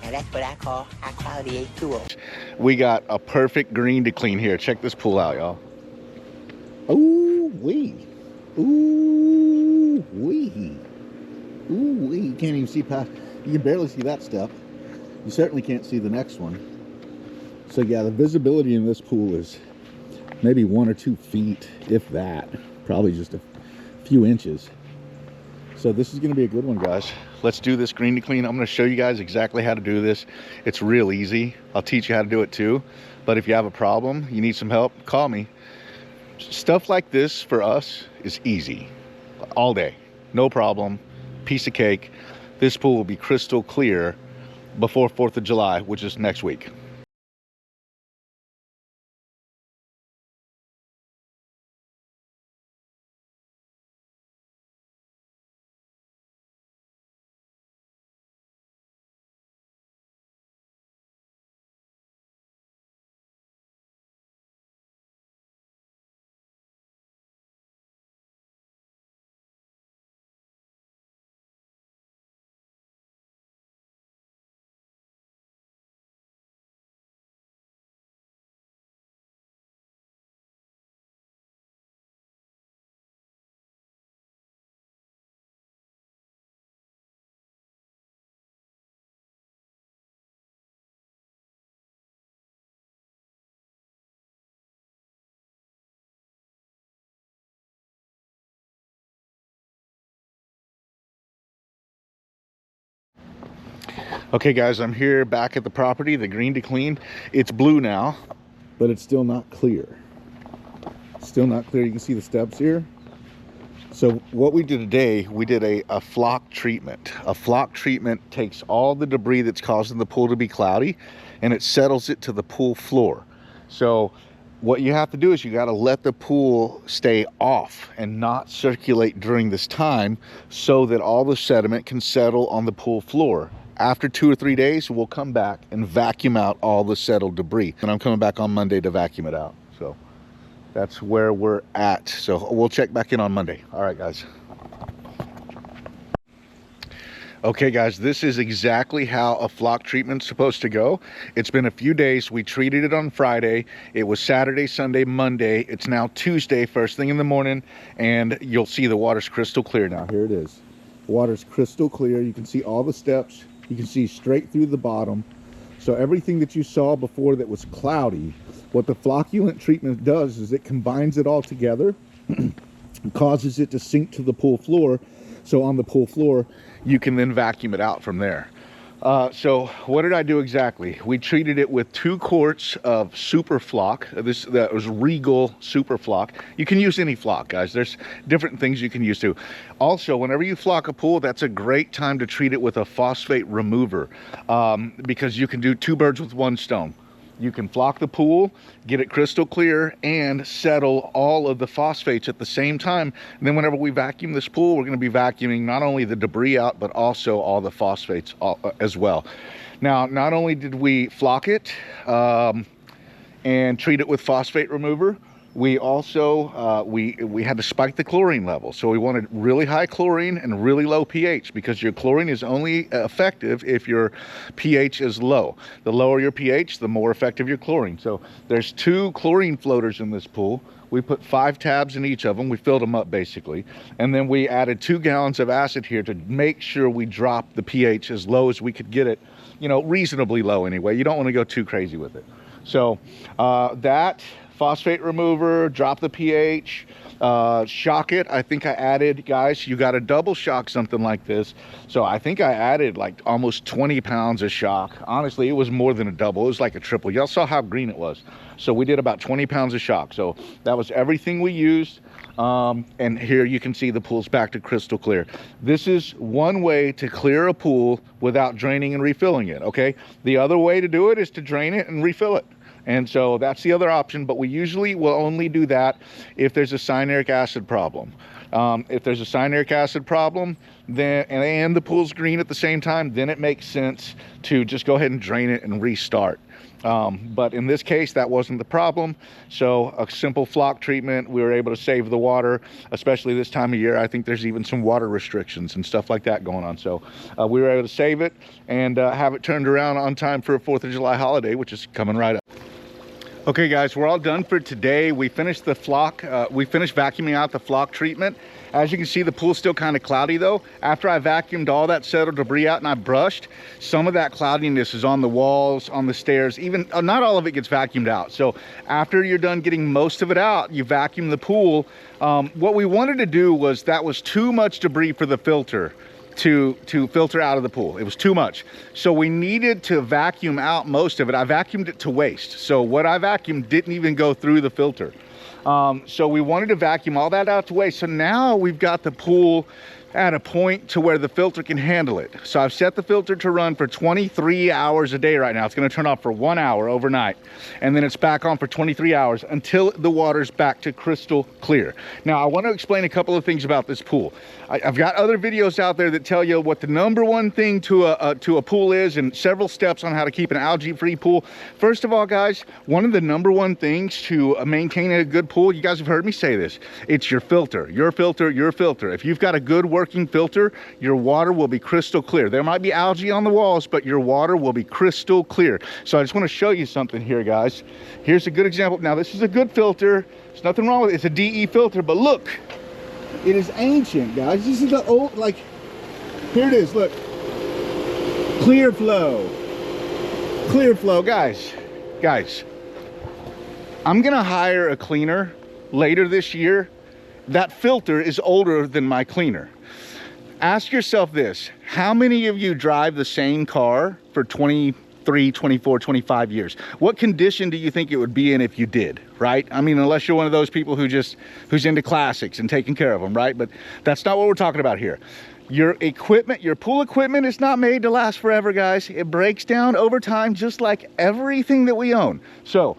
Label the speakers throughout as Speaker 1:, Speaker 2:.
Speaker 1: Now that's what I call high quality H2O.
Speaker 2: We got a perfect green to clean here. Check this pool out, y'all.
Speaker 3: Ooh wee. Ooh wee. Ooh wee. You can't even see past. You can barely see that step. You certainly can't see the next one. So yeah, the visibility in this pool is maybe 1 or 2 feet, if that. Probably just a few inches. So this is going to be a good one, guys.
Speaker 2: Let's do this green to clean. I'm going to show you guys exactly how to do this. It's real easy. I'll teach you how to do it too. But if you have a problem, you need some help, call me. Stuff like this for us is easy. All day. No problem. Piece of cake. This pool will be crystal clear before 4th of July, which is next week. Okay guys, I'm here back at the property, the green to clean. It's blue now,
Speaker 3: But it's still not clear. Still not clear. You can see the steps here.
Speaker 2: so what we did today, we did a floc treatment. A floc treatment takes all the debris that's causing the pool to be cloudy and it settles it to the pool floor. So what you have to do is you got to let the pool stay off and not circulate during this time so that all the sediment can settle on the pool floor. After 2 or 3 days, we'll come back and vacuum out all the settled debris. And I'm coming back on Monday to vacuum it out. So that's where we're at. So we'll check back in on Monday. All right, guys. Okay, guys, this is exactly how a floc treatment's supposed to go. It's been a few days. We treated it on Friday. It was Saturday, Sunday, Monday. It's now Tuesday, first thing in the morning, and you'll see the water's crystal clear now.
Speaker 3: Here it is. Water's crystal clear. You can see all the steps. You can see straight through the bottom. So everything that you saw before that was cloudy, what the flocculent treatment does is it combines it all together, causes it to sink to the pool floor. So on the pool floor,
Speaker 2: you can then vacuum it out from there. So what did I do exactly? We treated it with 2 quarts of super floc. That was Regal super floc. You can use any floc, guys. There's different things you can use too. Also, whenever you floc a pool, that's a great time to treat it with a phosphate remover, because you can do 2 birds with 1 stone. You can floc the pool, get it crystal clear, and settle all of the phosphates at the same time. And then whenever we vacuum this pool, we're going to be vacuuming not only the debris out, but also all the phosphates as well. Now, not only did we floc it and treat it with phosphate remover, we also we had to spike the chlorine level. So we wanted really high chlorine and really low pH, because your chlorine is only effective if your pH is low. The lower your pH, the more effective your chlorine. So there's 2 chlorine floaters in this pool. We put 5 tabs in each of them. We filled them up basically. And then we added 2 gallons of acid here to make sure we dropped the pH as low as we could get it, you know, reasonably low anyway. You don't want to go too crazy with it. So that phosphate remover, drop the pH, shock it. I think I added, guys, you got to double shock something like this. So I think I added like almost 20 pounds of shock. Honestly, it was more than a double. It was like a triple. Y'all saw how green it was. So we did about 20 pounds of shock. So that was everything we used. And here you can see the pool's back to crystal clear. This is one way to clear a pool without draining and refilling it, okay? The other way to do it is to drain it and refill it. And so that's the other option, but we usually will only do that if there's a cyanuric acid problem. If there's a cyanuric acid problem, then and the pool's green at the same time, then it makes sense to just go ahead and drain it and restart. But in this case, that wasn't the problem. So a simple floc treatment, we were able to save the water, especially this time of year. I think there's even some water restrictions and stuff like that going on. So we were able to save it and have it turned around on time for a 4th of July holiday, which is coming right up. Okay guys, we're all done for today. We finished the floc, we finished vacuuming out the floc treatment. As you can see, the pool's still kind of cloudy though. After I vacuumed all that settled debris out and I brushed, some of that cloudiness is on the walls, on the stairs, even, not all of it gets vacuumed out. So after you're done getting most of it out, you vacuum the pool. What we wanted to do was, that was too much debris for the filter to filter out of the pool. It was too much. So we needed to vacuum out most of it. I vacuumed it to waste. So what I vacuumed didn't even go through the filter. So we wanted to vacuum all that out to waste. So now we've got the pool at a point to where the filter can handle it. So I've set the filter to run for 23 hours a day right now. It's going to turn off for 1 hour overnight, and then it's back on for 23 hours until the water's back to crystal clear. Now I want to explain a couple of things about this pool. I've got other videos out there that tell you what the #1 thing to a pool is, and several steps on how to keep an algae-free pool. First of all, guys, one of the #1 things to maintain a good pool, you guys have heard me say this, it's your filter, your filter, your filter. If you've got a good working filter, your water will be crystal clear. There might be algae on the walls, but your water will be crystal clear. So I just want to show you something here, guys. Here's a good example. Now this is a good filter. There's nothing wrong with it. It's a DE filter, but look, it is ancient, guys. This is the old, like, here it is, look. Clear flow. Clear flow, guys. I'm gonna hire a cleaner later this year. That filter is older than my cleaner. Ask yourself this, how many of you drive the same car for 23, 24, 25 years? What condition do you think it would be in if you did, right? I mean, unless you're one of those people who's into classics and taking care of them, right? But that's not what we're talking about here. Your equipment, your pool equipment is not made to last forever, guys. It breaks down over time, just like everything that we own. So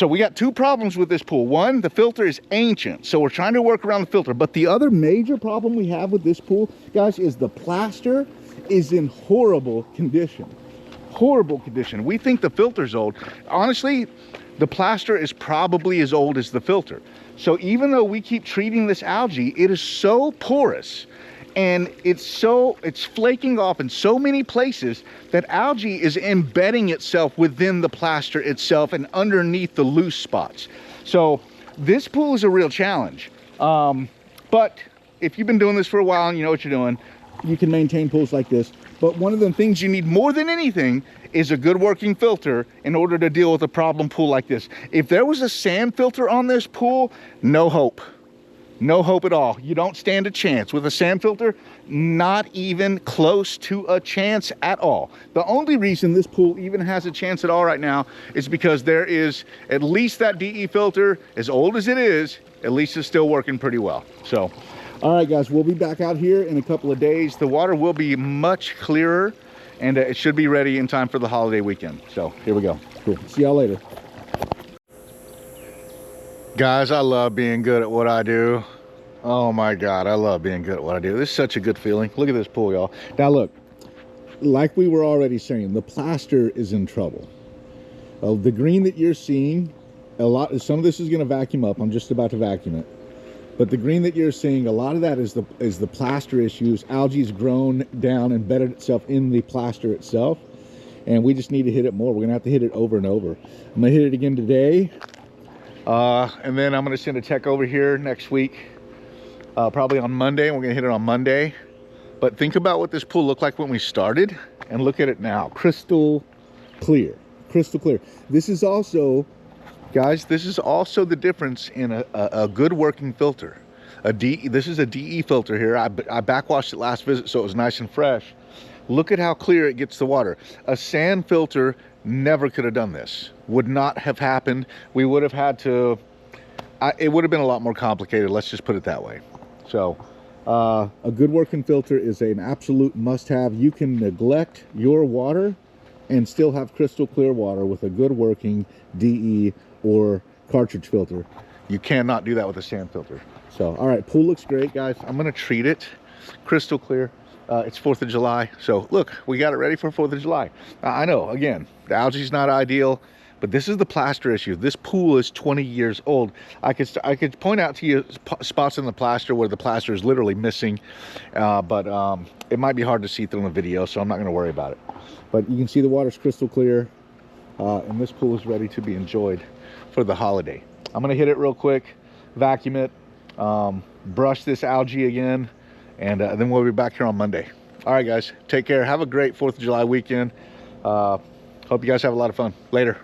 Speaker 2: we got 2 problems with this pool. One, the filter is ancient, so we're trying to work around the filter. But the other major problem we have with this pool, guys, is the plaster is in horrible condition. Horrible condition. We think the filter's old. Honestly, the plaster is probably as old as the filter. So even though we keep treating this algae, it is so porous and it's flaking off in so many places that algae is embedding itself within the plaster itself and underneath the loose spots. So this pool is a real challenge. But if you've been doing this for a while and you know what you're doing, you can maintain pools like this. But one of the things you need more than anything is a good working filter in order to deal with a problem pool like this. If there was a sand filter on this pool, no hope. No hope at all. You don't stand a chance. With a sand filter, not even close to a chance at all. The only reason this pool even has a chance at all right now is because there is at least that DE filter, as old as it is, at least it's still working pretty well. So, all right guys, we'll be back out here in a couple of days. The water will be much clearer and it should be ready in time for the holiday weekend. So here we go. Cool. See y'all later. Guys, I love being good at what I do. Oh my God, I love being good at what I do. This is such a good feeling. Look at this pool, y'all. Now look, like we were already saying, the plaster is in trouble. The green that you're seeing, some of this is gonna vacuum up. I'm just about to vacuum it. But the green that you're seeing, a lot of that is the plaster issues. Algae's grown down, embedded itself in the plaster itself. And we just need to hit it more. We're gonna have to hit it over and over. I'm gonna hit it again today. And then I'm gonna send a tech over here next week, probably on Monday, and we're gonna hit it on Monday. But think about what this pool looked like when we started, and look at it now. Crystal clear, crystal clear. This is also, guys, this is also the difference in a good working filter. This is a DE filter here. I backwashed it last visit, so it was nice and fresh. Look at how clear it gets the water. A sand filter never could have done this. Would not have happened. We would have had to, it would have been a lot more complicated. Let's just put it that way. So a good working filter is an absolute must-have. You can neglect your water and still have crystal clear water with a good working DE or cartridge filter. You cannot do that with a sand filter.
Speaker 3: So, all right, pool looks great, guys.
Speaker 2: I'm gonna treat it crystal clear. It's 4th of July, so look, we got it ready for 4th of July. I know, again, the algae's not ideal, but this is the plaster issue. This pool is 20 years old. I could point out to you spots in the plaster where the plaster is literally missing, but it might be hard to see through in the video, so I'm not gonna worry about it.
Speaker 3: But you can see the water's crystal clear.
Speaker 2: And this pool is ready to be enjoyed for the holiday. I'm gonna hit it real quick, vacuum it, brush this algae again, and then we'll be back here on Monday. All right, guys, take care. Have a great 4th of July weekend. Hope you guys have a lot of fun. Later.